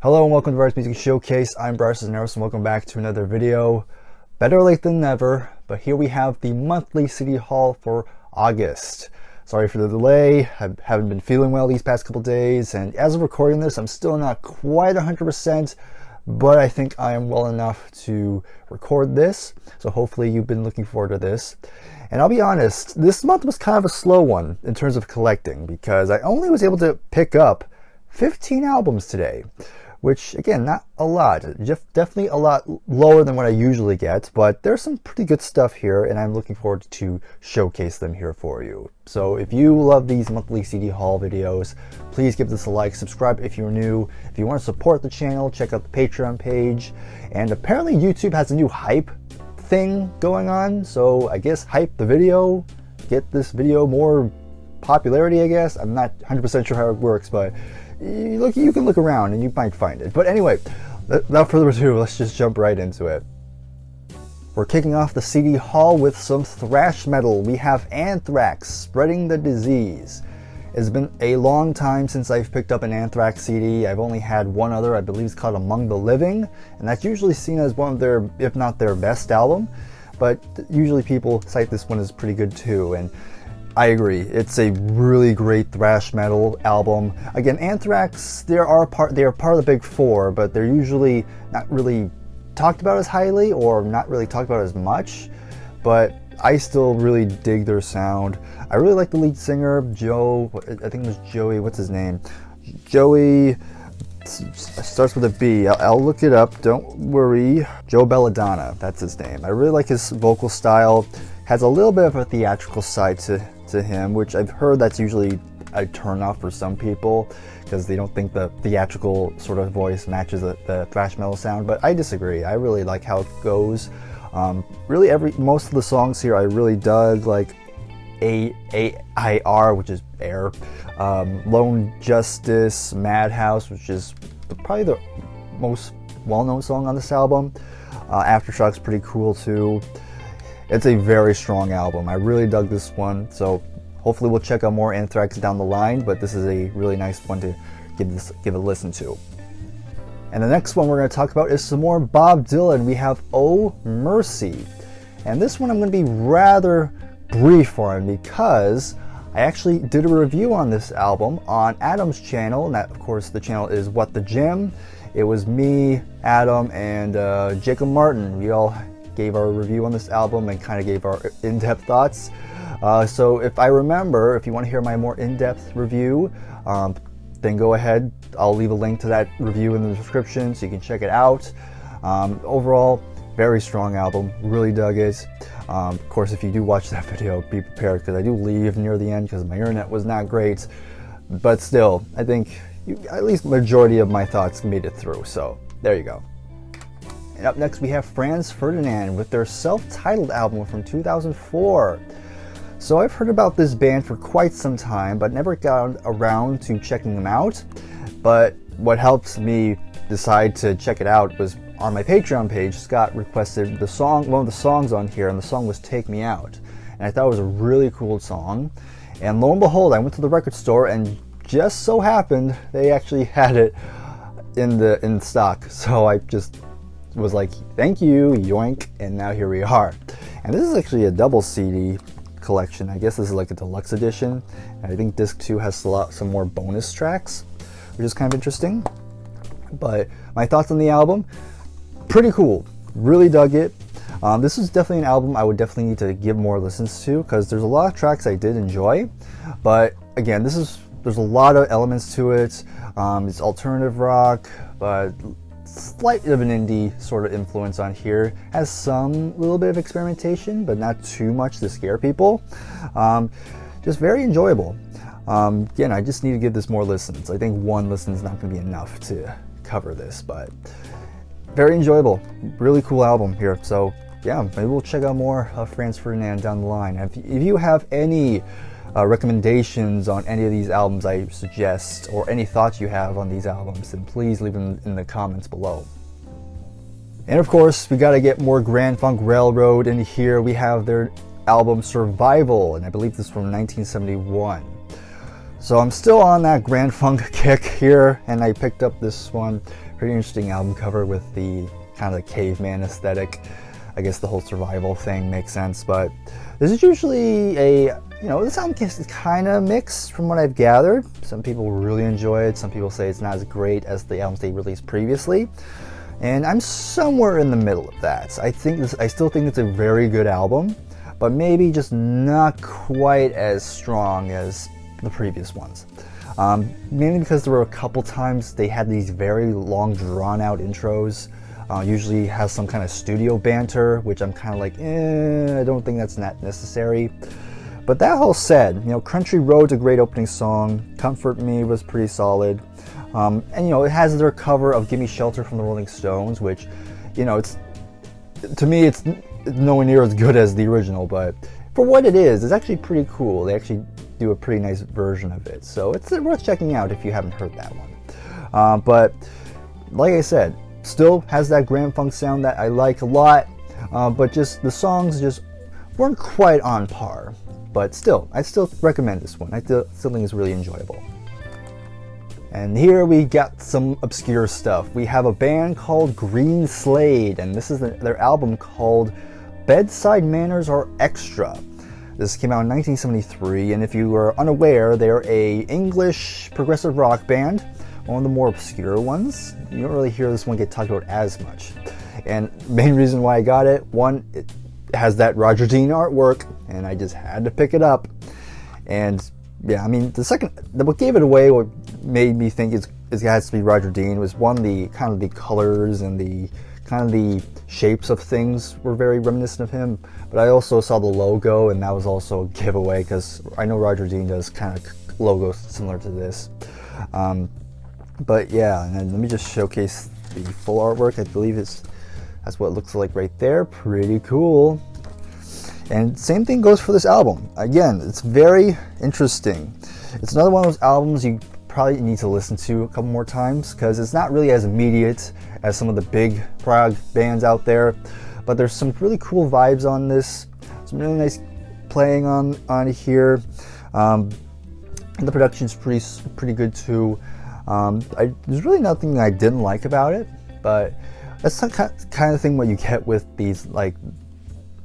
Hello and welcome to Brier's Music Showcase. I'm Bryer and welcome back to another video. Better late than never, but here we have the monthly City Haul for August. Sorry for the delay. I haven't been feeling well these past couple days, and as of recording this, I'm still not quite 100%, but I think I am well enough to record this, so hopefully you've been looking forward to this. And I'll be honest, this month was kind of a slow one in terms of collecting, because I only was able to pick up 15 albums today, which again, not a lot, definitely a lot lower than what I usually get, but there's some pretty good stuff here and I'm looking forward to showcase them here for you. So if you love these monthly CD haul videos, please give this a like, subscribe if you're new. If you want to support the channel, check out the Patreon page. And apparently YouTube has a new hype thing going on, so I guess hype the video, get this video more popularity, I guess. I'm not 100% sure how it works, but you can look around and you might find it. But anyway, without further ado, let's just jump right into it. We're kicking off the CD haul with some thrash metal. We have Anthrax, Spreading the Disease. It's been a long time since I've picked up an Anthrax CD. I've only had one other, I believe it's called Among the Living, and that's usually seen as one of their, if not their best album, but usually people cite this one as pretty good too. And I agree. It's a really great thrash metal album. Again, Anthrax, they are part of the big four, but they're usually not really talked about as highly or not really talked about as much. But I still really dig their sound. I really like the lead singer, Joe. I think it was Joey. What's his name? Joey. Starts with a B. I'll look it up. Don't worry. Joe Belladonna. That's his name. I really like his vocal style. Has a little bit of a theatrical side to him, which I've heard that's usually a turn-off for some people because they don't think the theatrical sort of voice matches the thrash metal sound, but I disagree. I really like how it goes. Really most of the songs here I really dug, like AIR, which is Air, Lone Justice, Madhouse, which is probably the most well-known song on this album. Aftershock's pretty cool too. It's a very strong album. I really dug this one, so hopefully we'll check out more Anthrax down the line, but this is a really nice one to give a listen to. And the next one we're going to talk about is some more Bob Dylan. We have Oh Mercy. And this one I'm going to be rather brief on because I actually did a review on this album on Adam's channel, and that of course the channel is What the Gym. It was me, Adam, and Jacob Martin. We all gave our review on this album and kind of gave our in-depth thoughts. So if I remember, if you want to hear my more in-depth review, then go ahead. I'll leave a link to that review in the description so you can check it out. Overall, very strong album. Really dug it. Of course, if you do watch that video, be prepared because I do leave near the end because my internet was not great. But still, I think at least majority of my thoughts made it through. So there you go. And up next we have Franz Ferdinand with their self-titled album from 2004. So I've heard about this band for quite some time, but never got around to checking them out. But what helped me decide to check it out was on my Patreon page, Scott requested one of the songs on here, and the song was Take Me Out. And I thought it was a really cool song. And lo and behold, I went to the record store and just so happened they actually had it in stock. So I just was like, thank you, yoink, and now here we are. And this is actually a double CD collection. I guess this is like a deluxe edition. And I think disc 2 has some more bonus tracks, which is kind of interesting. But my thoughts on the album, pretty cool. Really dug it. This is definitely an album I would definitely need to give more listens to because there's a lot of tracks I did enjoy. But again, there's a lot of elements to it. It's alternative rock, but slight of an indie sort of influence on here. Has some little bit of experimentation, but not too much to scare people. Just very enjoyable. Again, I just need to give this more listens. I think one listen is not going to be enough to cover this, but very enjoyable. Really cool album here. So yeah, maybe we'll check out more of Franz Ferdinand down the line. If you have any recommendations on any of these albums I suggest, or any thoughts you have on these albums, then please leave them in the comments below. And of course, we got to get more Grand Funk Railroad in here. We have their album Survival, and I believe this is from 1971. So I'm still on that Grand Funk kick here, and I picked up this one. Pretty interesting album cover with the kind of the caveman aesthetic. I guess the whole survival thing makes sense, but this is usually this album is kind of mixed from what I've gathered. Some people really enjoy it. Some people say it's not as great as the albums they released previously. And I'm somewhere in the middle of that. I still think it's a very good album, but maybe just not quite as strong as the previous ones. Mainly because there were a couple times they had these very long, drawn-out intros. Usually has some kind of studio banter, which I'm kind of like, I don't think that's not necessary. But that whole said, Country Road's a great opening song. Comfort Me was pretty solid. And it has their cover of Gimme Shelter from the Rolling Stones, which, it's, to me, it's nowhere near as good as the original, but for what it is, it's actually pretty cool. They actually do a pretty nice version of it. So it's worth checking out if you haven't heard that one. But like I said, still has that Grand Funk sound that I like a lot, but just the songs just weren't quite on par. But still, I still recommend this one. I still think it's really enjoyable. And here we got some obscure stuff. We have a band called Green Slade, and this is their album called Bedside Manners Are Extra. This came out in 1973, and if you are unaware, they're an English progressive rock band, one of the more obscure ones. You don't really hear this one get talked about as much. And the main reason why I got it, one, it has that Roger Dean artwork, and I just had to pick it up. And yeah, I mean, what gave it away, what made me think it has to be Roger Dean, was one, the kind of the colors and the kind of the shapes of things were very reminiscent of him. But I also saw the logo, and that was also a giveaway, because I know Roger Dean does kind of logos similar to this. But yeah, and then let me just showcase the full artwork. I believe that's what it looks like right there. Pretty cool. And same thing goes for this album. Again, it's very interesting. It's another one of those albums you probably need to listen to a couple more times, because it's not really as immediate as some of the big prog bands out there. But there's some really cool vibes on this. Some really nice playing on here. And the production's pretty good too. There's really nothing that I didn't like about it, but that's the kind of thing what you get with these like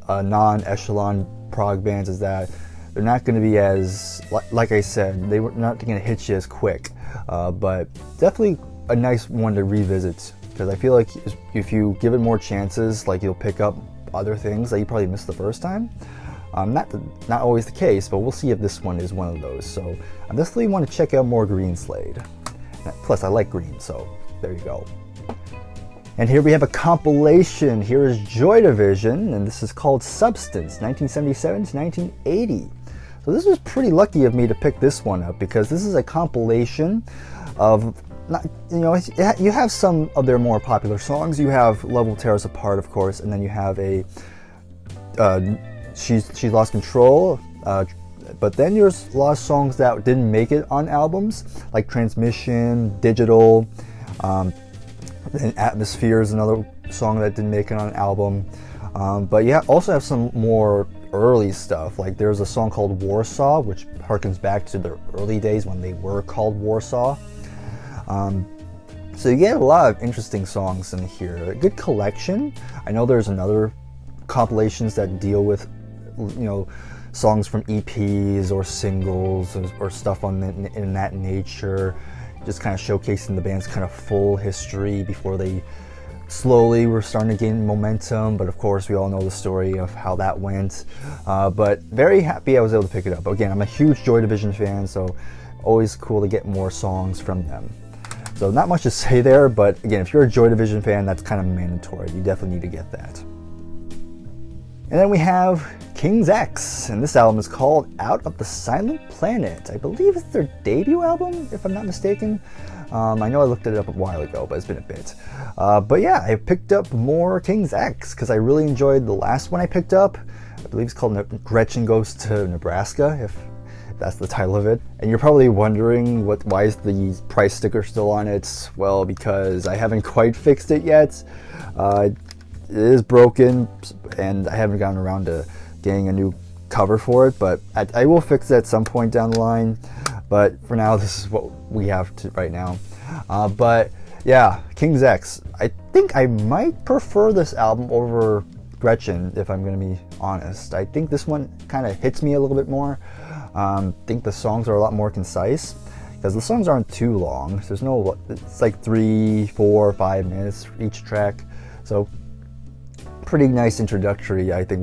non-echelon prog bands, is that they're not going to be as, like I said, they were not going to hit you as quick, but definitely a nice one to revisit, because I feel like if you give it more chances, like you'll pick up other things that you probably missed the first time. Not always the case, but we'll see if this one is one of those. So I definitely want to check out more Green Slade. Plus, I like green, so there you go. And here we have a compilation. Here is Joy Division, and this is called Substance, 1977 to 1980. So this was pretty lucky of me to pick this one up, because this is a compilation of, you have some of their more popular songs. You have Love Will Tear Us Apart, of course, and then you have She's Lost Control, but then there's a lot of songs that didn't make it on albums, like Transmission, Digital, and Atmosphere is another song that didn't make it on an album. But you also have some more early stuff, like there's a song called Warsaw, which harkens back to the early days when they were called Warsaw. So you get a lot of interesting songs in here. A good collection. I know there's another compilations that deal with, songs from EPs or singles or stuff in that nature, just kind of showcasing the band's kind of full history before they slowly were starting to gain momentum. But of course, we all know the story of how that went. But very happy I was able to pick it up. Again, I'm a huge Joy Division fan, so always cool to get more songs from them. So not much to say there, but again, if you're a Joy Division fan, that's kind of mandatory. You definitely need to get that. And then we have King's X, and this album is called Out of the Silent Planet. I believe it's their debut album, if I'm not mistaken. I know I looked it up a while ago, but it's been a bit. But yeah, I picked up more King's X because I really enjoyed the last one I picked up. I believe it's called Gretchen Goes to Nebraska, if that's the title of it. And you're probably wondering why is the price sticker still on it? Well, because I haven't quite fixed it yet. It is broken, and I haven't gotten around to getting a new cover for it, but I will fix it at some point down the line. but for now, this is what we have right now. But yeah, King's X. I think I might prefer this album over Gretchen, if I'm going to be honest. I think this one kind of hits me a little bit more. I think the songs are a lot more concise, because the songs aren't too long. There's no, it's like 3, 4, 5 minutes each track. So pretty nice introductory, I think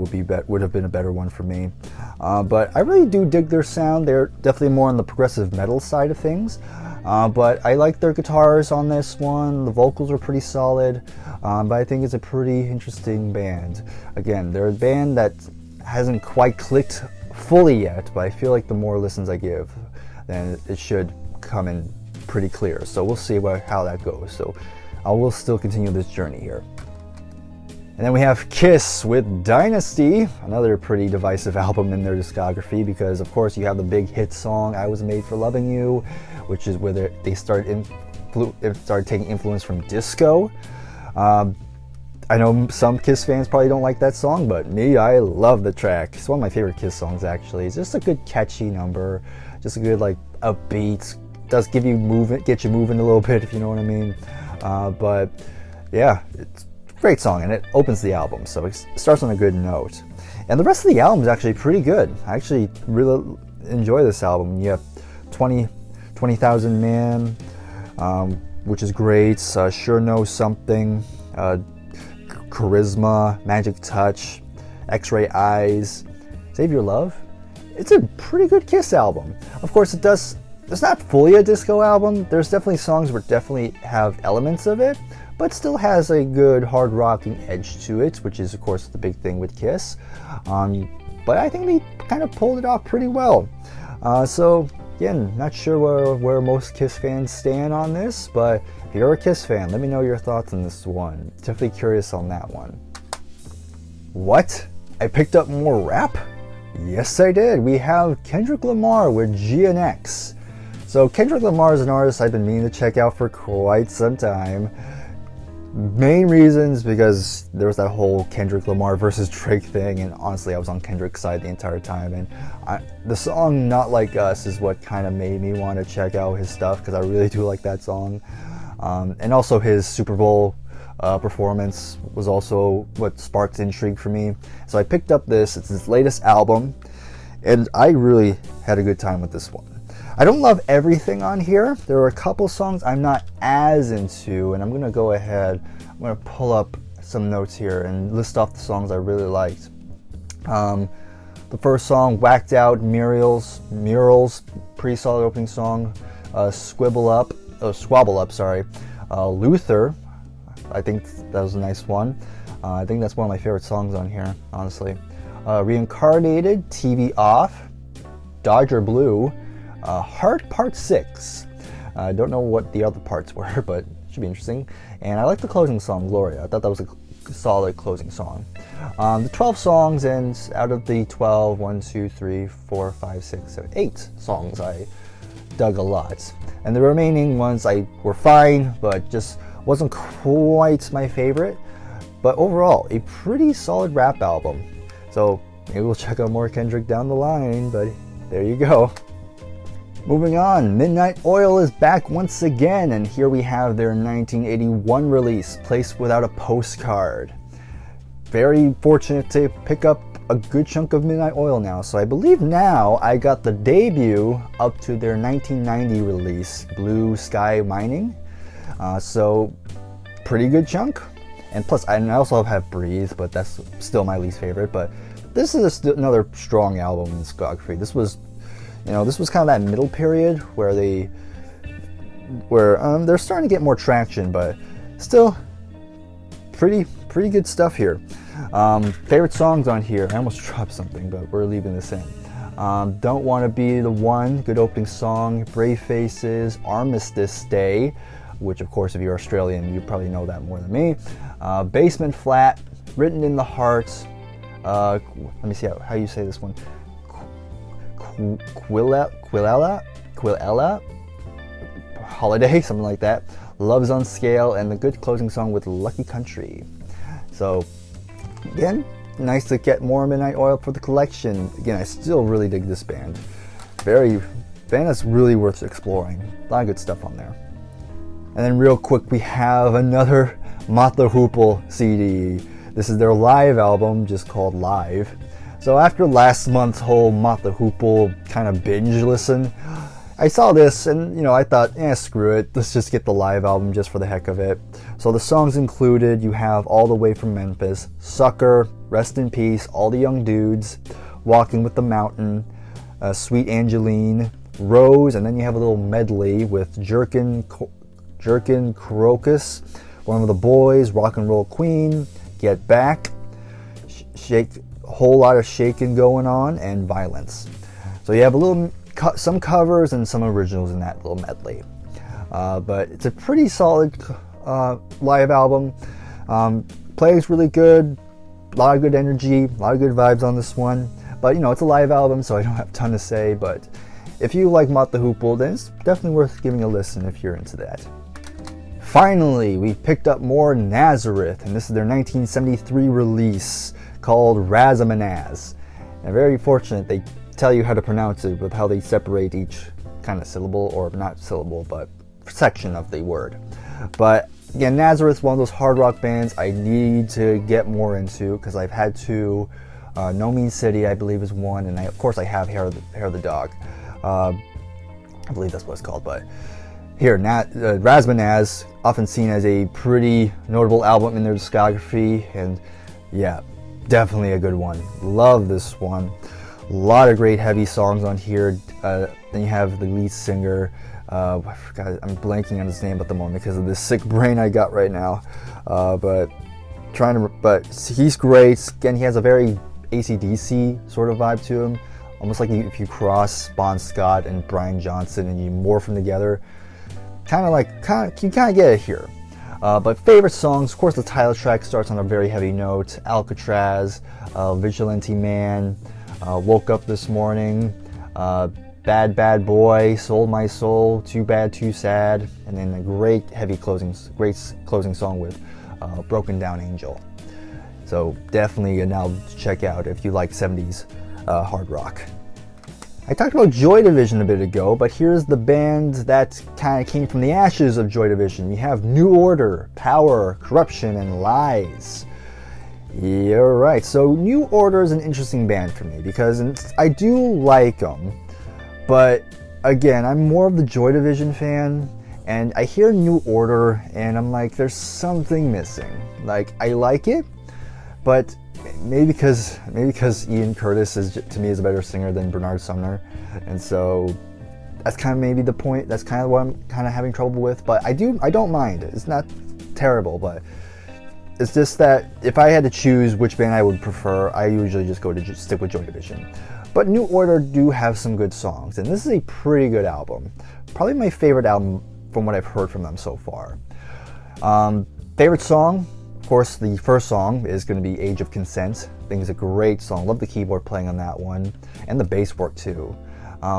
would have been a better one for me. But I really do dig their sound. They're definitely more on the progressive metal side of things. But I like their guitars on this one. The vocals are pretty solid. But I think it's a pretty interesting band. Again, they're a band that hasn't quite clicked fully yet, but I feel like the more listens I give, then it should come in pretty clear. So we'll see how that goes. So I will still continue this journey here. And then we have Kiss with Dynasty, another pretty divisive album in their discography, because of course you have the big hit song I Was Made for Loving You, which is where they started taking influence from disco. I know some Kiss fans probably don't like that song, but me, I love the track. It's one of my favorite Kiss songs, actually. It's just a good catchy number, just a good like upbeat, does give you movement, get you moving a little bit, if you know what I mean. But yeah, it's a great song, and it opens the album, so it starts on a good note. And the rest of the album is actually pretty good. I actually really enjoy this album. You have 20,000 Man, which is great. Sure Know Something, Charisma, Magic Touch, X-Ray Eyes, Save Your Love. It's a pretty good Kiss album. Of course, it's not fully a disco album. There's definitely songs that definitely have elements of it, but still has a good hard rocking edge to it, which is of course the big thing with Kiss. But I think they kind of pulled it off pretty well. So again, not sure where most Kiss fans stand on this, but if you're a Kiss fan, let me know your thoughts on this one. Definitely curious on that one. What? I picked up more rap? Yes, I did. We have Kendrick Lamar with GNX. So Kendrick Lamar is an artist I've been meaning to check out for quite some time. Main reasons because there was that whole Kendrick Lamar versus Drake thing, and honestly I was on Kendrick's side the entire time, and the song Not Like Us is what kind of made me want to check out his stuff, because I really do like that song. And also his Super Bowl performance was also what sparked intrigue for me. So I picked up this. It's his latest album, and I really had a good time with this one. I don't love everything on here. There are a couple songs I'm not as into, and I'm going to go ahead, I'm going to pull up some notes here and list off the songs I really liked. The first song, Whacked Out, Murals, pretty solid opening song. Squabble Up, Luther, I think that was a nice one. I think that's one of my favorite songs on here, honestly. Reincarnated, TV Off, Dodger Blue, Heart Part 6. I don't know what the other parts were, but it should be interesting. And I like the closing song, Gloria. I thought that was a solid closing song. The 12 songs, and out of the 12, 1, 2, 3, 4, 5, 6, 7, 8 songs I dug a lot. And the remaining ones were fine, but just wasn't quite my favorite. But overall, a pretty solid rap album. So maybe we'll check out more Kendrick down the line, but there you go. Moving on, Midnight Oil is back once again, and here we have their 1981 release, Place Without a Postcard. Very fortunate to pick up a good chunk of Midnight Oil now, so I believe now I got the debut up to their 1990 release, Blue Sky Mining. So pretty good chunk. And plus, I also have Breathe, but that's still my least favorite. But this is another strong album in discography. This was kind of that middle period where they're starting to get more traction, but still pretty good stuff here. Favorite songs on here. I almost dropped something, but we're leaving this in. Don't Want to Be the One, good opening song. Brave Faces, Armistice Day, which of course if you're Australian you probably know that more than me. Basement Flat, Written in the Heart. Let me see how you say this one. Quilella, Holiday, something like that. Love's on Scale, and the good closing song with Lucky Country. So again, nice to get more Midnight Oil for the collection. Again, I still really dig this band. Very, band that's really worth exploring. A lot of good stuff on there. And then real quick, we have another Mott the Hoople CD. This is their live album, just called Live. So after last month's whole Mott the Hoople kind of binge listen, I saw this and I thought, screw it, let's just get the live album just for the heck of it. So the songs included, you have All the Way from Memphis, Sucker, Rest in Peace, All the Young Dudes, Walking with the Mountain, Sweet Angeline, Rose, and then you have a little medley with Jerkin Crocus, One of the Boys, Rock and Roll Queen, Get Back, Shake, whole lot of shaking going on, and Violence. So you have some covers and some originals in that little medley. But it's a pretty solid live album. Plays really good, a lot of good energy, a lot of good vibes on this one. But it's a live album, so I don't have a ton to say. But if you like Mott the Hoople, then it's definitely worth giving a listen if you're into that. Finally, we picked up more Nazareth, and this is their 1973 release called Razamanaz. And very fortunate, they tell you how to pronounce it with how they separate each kind of syllable, or not syllable, but section of the word. But again, Nazareth's one of those hard rock bands I need to get more into, because I've had two. No Mean City, I believe, is one, and of course I have Hair of the Dog. I believe that's what it's called, but here, Razamanaz, often seen as a pretty notable album in their discography, and yeah, definitely a good one. Love this one. A lot of great heavy songs on here. Then you have the lead singer. I forgot, I'm blanking on his name at the moment because of this sick brain I got right now. But he's great. Again, he has a very AC/DC sort of vibe to him, almost like if you cross Bon Scott and Brian Johnson and you morph them together. You kind of get it here. But favorite songs, of course, the title track starts on a very heavy note. Alcatraz, Vigilante Man, Woke Up This Morning, Bad Bad Boy, Sold My Soul, Too Bad Too Sad, and then a great closing song with Broken Down Angel. So definitely an album to check out if you like 70s hard rock. I talked about Joy Division a bit ago, but here's the band that kind of came from the ashes of Joy Division. We have New Order, Power, Corruption, and Lies. You're right. So New Order is an interesting band for me because I do like them, but again, I'm more of the Joy Division fan, and I hear New Order and I'm like, there's something missing. Like, I like it, but maybe because Ian Curtis to me is a better singer than Bernard Sumner, and so that's kind of maybe the point. That's kind of what I'm kind of having trouble with. But I don't mind it. It's not terrible, but it's just that if I had to choose which band I would prefer, I usually just stick with Joy Division. But New Order do have some good songs, and this is a pretty good album. Probably my favorite album from what I've heard from them so far. Favorite song? Of course, the first song is going to be Age of Consent. I think it's a great song. Love the keyboard playing on that one, and the bass work too.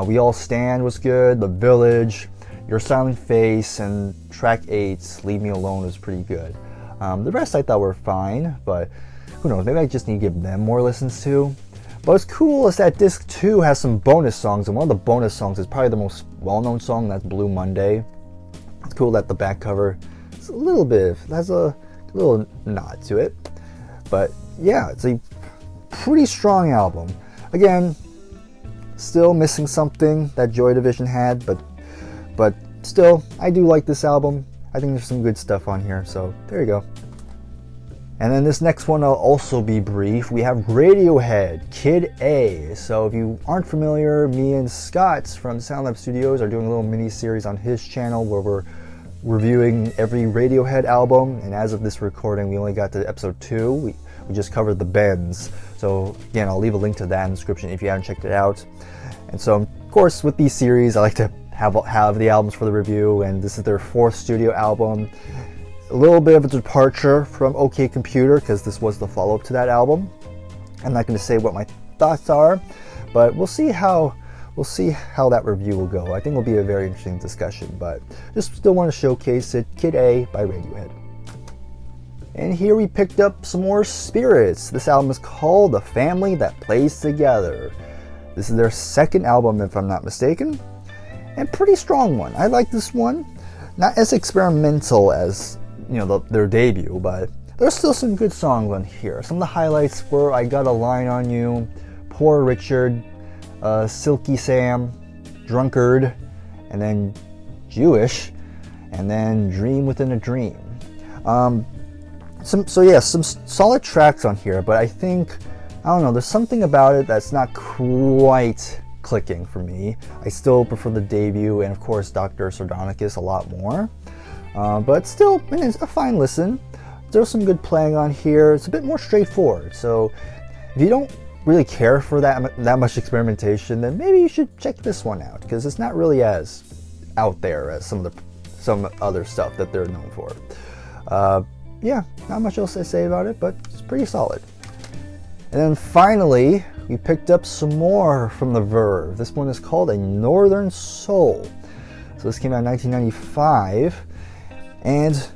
We All Stand was good. The Village, Your Silent Face, and track 8, Leave Me Alone, was pretty good. The rest I thought were fine, but who knows, maybe I just need to give them more listens to. But what's cool is that disc 2 has some bonus songs, and one of the bonus songs is probably the most well-known song, that's Blue Monday. It's cool that the back cover is has a little nod to it. But yeah, it's a pretty strong album. Again, still missing something that Joy Division had, but still, I do like this album. I think there's some good stuff on here, so there you go. And then this next one will also be brief. We have Radiohead, Kid A. So if you aren't familiar, me and Scott from SoundLab Studios are doing a little mini-series on his channel where we're reviewing every Radiohead album, and as of this recording, we only got to episode 2. We just covered the Bends. So again, I'll leave a link to that in the description if you haven't checked it out. And so, of course, with these series, I like to have the albums for the review, and this is their 4th studio album. A little bit of a departure from OK Computer, because this was the follow-up to that album. I'm not going to say what my thoughts are, but we'll see how that review will go. I think it'll be a very interesting discussion, but just still want to showcase it. Kid A by Radiohead. And here we picked up some more Spirits. This album is called The Family That Plays Together. This is their 2nd album, if I'm not mistaken. and pretty strong one. I like this one. Not as experimental as, you know, their debut, but there's still some good songs on here. Some of the highlights were I Got a Line on You, Poor Richard, Silky Sam, Drunkard, and then Jewish, and then Dream Within a Dream. Some solid tracks on here, but I think, I don't know, there's something about it that's not quite clicking for me. I still prefer the debut and of course Dr. Sardonicus a lot more, but still, it's a fine listen. There's some good playing on here. It's a bit more straightforward, so if you don't really care for that much experimentation, then maybe you should check this one out, because it's not really as out there as some other stuff that they're known for. Yeah, not much else to say about it, but it's pretty solid. And then finally, we picked up some more from the Verve. This one is called A Northern Soul. So this came out in 1995, and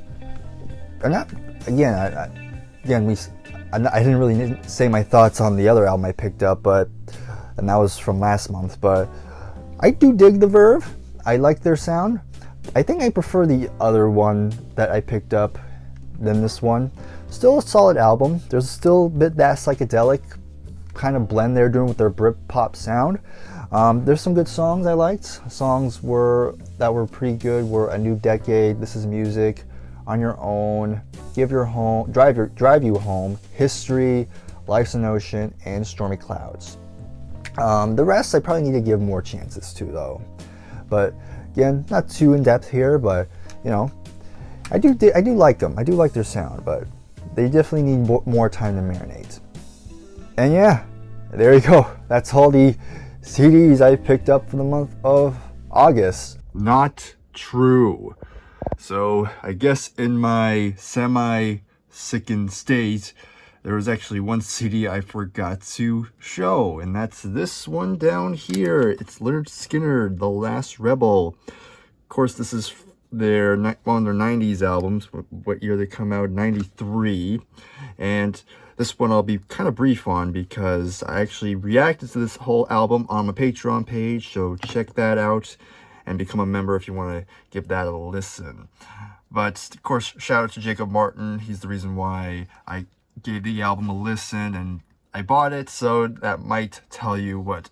I didn't really say my thoughts on the other album I picked up, and that was from last month, but I do dig the Verve. I like their sound. I think I prefer the other one that I picked up than this one. Still a solid album. There's still a bit that psychedelic kind of blend they're doing with their Britpop sound. There's some good songs I liked. Songs that were pretty good were A New Decade, This Is Music, On Your Own, Drive You Home, History, Life's an Ocean, and Stormy Clouds. The rest I probably need to give more chances to, though. But again, not too in depth here, but you know, I do like them. I do like their sound, but they definitely need more time to marinate. And yeah, there you go. That's all the CDs I picked up for the month of August. Not true. So I guess in my semi-sickened state, there was actually one CD I forgot to show, and that's this one down here. It's Lynyrd Skynyrd, The Last Rebel. Of course, this is one of their 90s albums. What year they come out? 93. And this one I'll be kind of brief on, because I actually reacted to this whole album on my Patreon page, so check that out and become a member if you want to give that a listen. But of course, shout out to Jacob Martin. He's the reason why I gave the album a listen and I bought it, so that might tell you what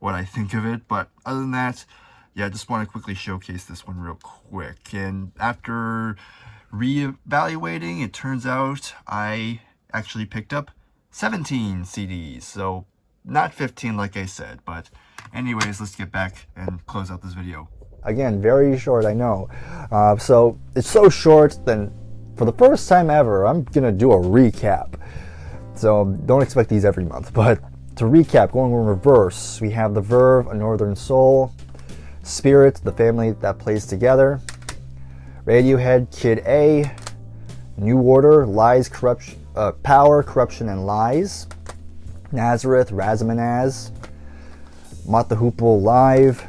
I think of it. But other than that, yeah, I just want to quickly showcase this one real quick. And after reevaluating, it turns out I actually picked up 17 CDs, so not 15 like I said. But anyways, let's get back and close out this video. Again, very short, I know. So it's so short, then for the first time ever, I'm gonna do a recap. So don't expect these every month, but to recap, going in reverse, we have the Verve, A Northern Soul, Spirit, The Family That Plays Together, Radiohead, Kid A, New Order, Lies, Corruption, Power, Corruption, and Lies, Nazareth, Razamanaz, Mott the Hoople Live,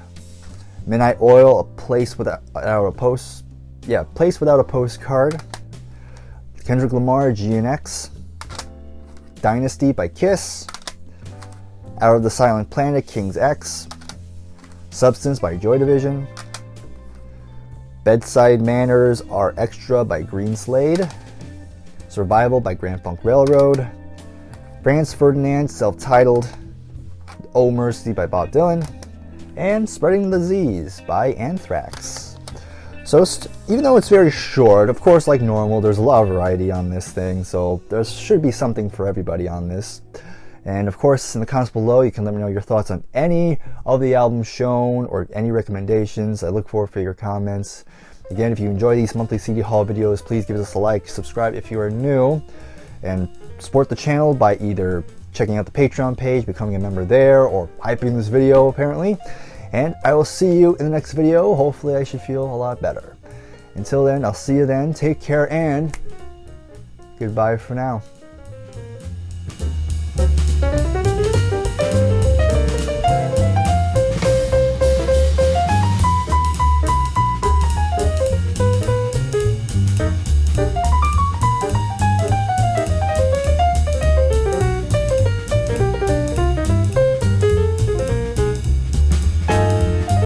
Midnight Oil, Place Without a Postcard, Kendrick Lamar, GNX, Dynasty by Kiss, Out of the Silent Planet, King's X, Substance by Joy Division, Bedside Manners Are Extra by Green Slade, Survival by Grand Funk Railroad, Franz Ferdinand, self-titled, Oh Mercy by Bob Dylan, and Spreading the Disease by Anthrax. So even though it's very short, of course, like normal, there's a lot of variety on this thing, so there should be something for everybody on this. And of course, in the comments below, you can let me know your thoughts on any of the albums shown or any recommendations. I look forward for your comments. Again, if you enjoy these monthly CD haul videos, please give us a like, subscribe if you are new, and support the channel by either checking out the Patreon page, becoming a member there, or hyping this video apparently. And I will see you in the next video. Hopefully I should feel a lot better. Until then, I'll see you then. Take care and goodbye for now.